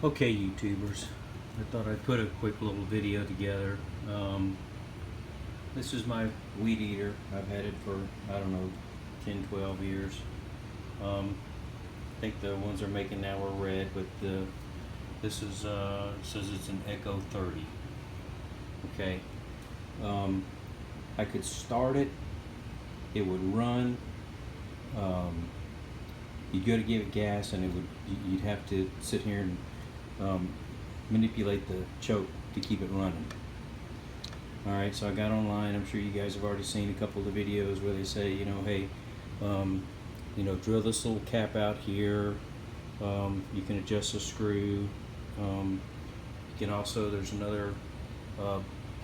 Okay, YouTubers, I thought I'd put a quick little video together. This is my Weedeater. I've had it for, I don't know, 10, 12 years. I think the ones they're making now are red, but this is, says it's an Echo 30. Okay. I could start it, it would run. You'd go to give it gas and you'd have to sit here and manipulate the choke to keep it running. Alright, so I got online. I'm sure you guys have already seen a couple of the videos where they say, hey, drill this little cap out here. You can adjust the screw. You can also, there's another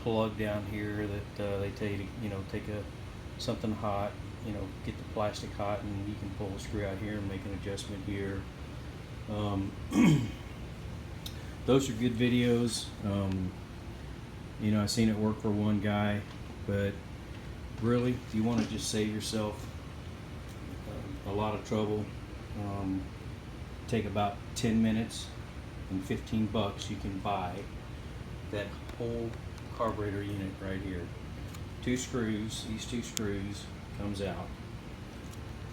plug down here that they tell you to, take something hot, get the plastic hot, and you can pull the screw out here and make an adjustment here. Those are good videos. I've seen it work for one guy, but really, if you want to just save yourself a lot of trouble, take about 10 minutes and $15, you can buy that whole carburetor unit right here. Two screws, these two screws comes out,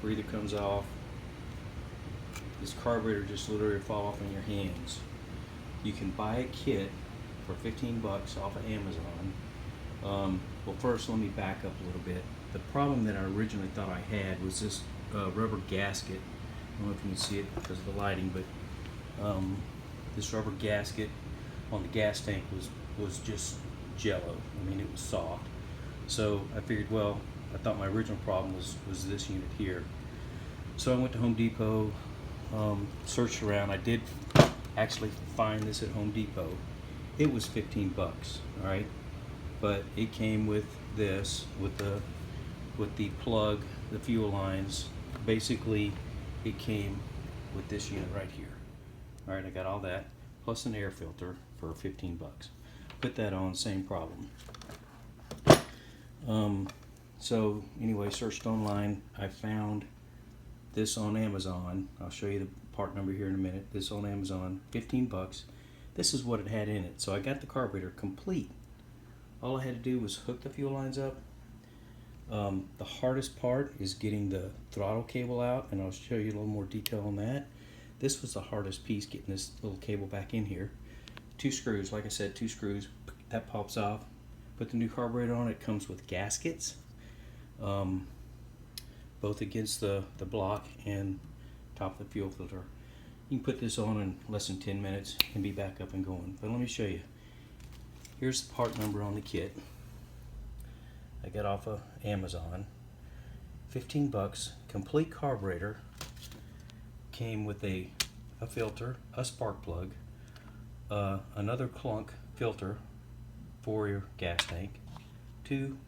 breather comes off, this carburetor just literally fall off in your hands. You can buy a kit for $15 off of Amazon. Well, first let me back up a little bit. The problem that I originally thought I had was this rubber gasket. I don't know if you can see it because of the lighting, but this rubber gasket on the gas tank was just jello. I mean, it was soft. So I figured, well, I thought my original problem was this unit here. So I went to Home Depot, searched around. I did actually find this at Home Depot. It was $15, all right, but it came with this, with the plug, the fuel lines. Basically, it came with this unit right here. All right, I got all that plus an air filter for $15. Put that on, same problem. So anyway, searched online. I found this on Amazon. I'll show you the part number here in a minute. This on Amazon, $15. This is what it had in it. So I got the carburetor complete. All I had to do was hook the fuel lines up. The hardest part is getting the throttle cable out, and I'll show you a little more detail on that. This was the hardest piece, getting this little cable back in here. Two screws, like I said, two screws. That pops off. Put the new carburetor on. It comes with gaskets, both against the block and top of the fuel filter. You can put this on in less than 10 minutes and be back up and going. But let me show you. Here's the part number on the kit. I got off of Amazon. $15, complete carburetor. Came with a filter, a spark plug, another clunk filter for your gas tank, two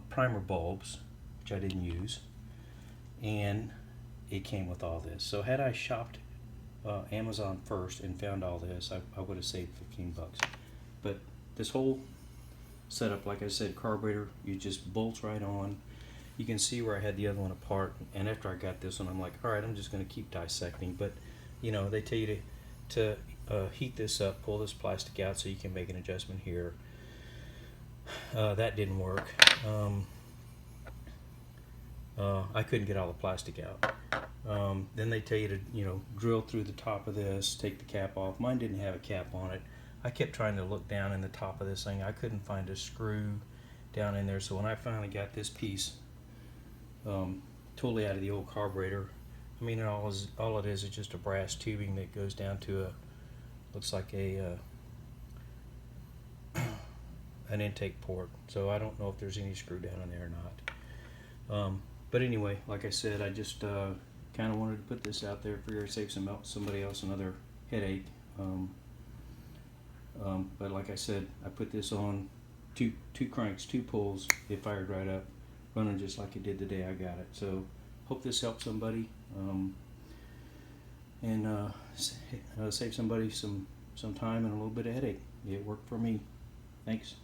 primer bulbs, which I didn't use, and it came with all this. So had I shopped Amazon first and found all this, I would have saved $15. But this whole setup, like I said, carburetor, you just bolts right on. You can see where I had the other one apart, and after I got this one, I'm like, all right, I'm just going to keep dissecting. But they tell you to heat this up, pull this plastic out so you can make an adjustment here. That didn't work. I couldn't get all the plastic out. Then they tell you to drill through the top of this, take the cap off. Mine didn't have a cap on it. I kept trying to look down in the top of this thing. I couldn't find a screw down in there. So when I finally got this piece totally out of the old carburetor, I mean, all it is just a brass tubing that goes down to looks like an intake port. So I don't know if there's any screw down in there or not. But anyway, like I said, I just kind of wanted to put this out there for you to save somebody else another headache. But like I said, I put this on two cranks, two pulls. It fired right up, running just like it did the day I got it. So hope this helps somebody, and save somebody some time and a little bit of headache. It worked for me. Thanks.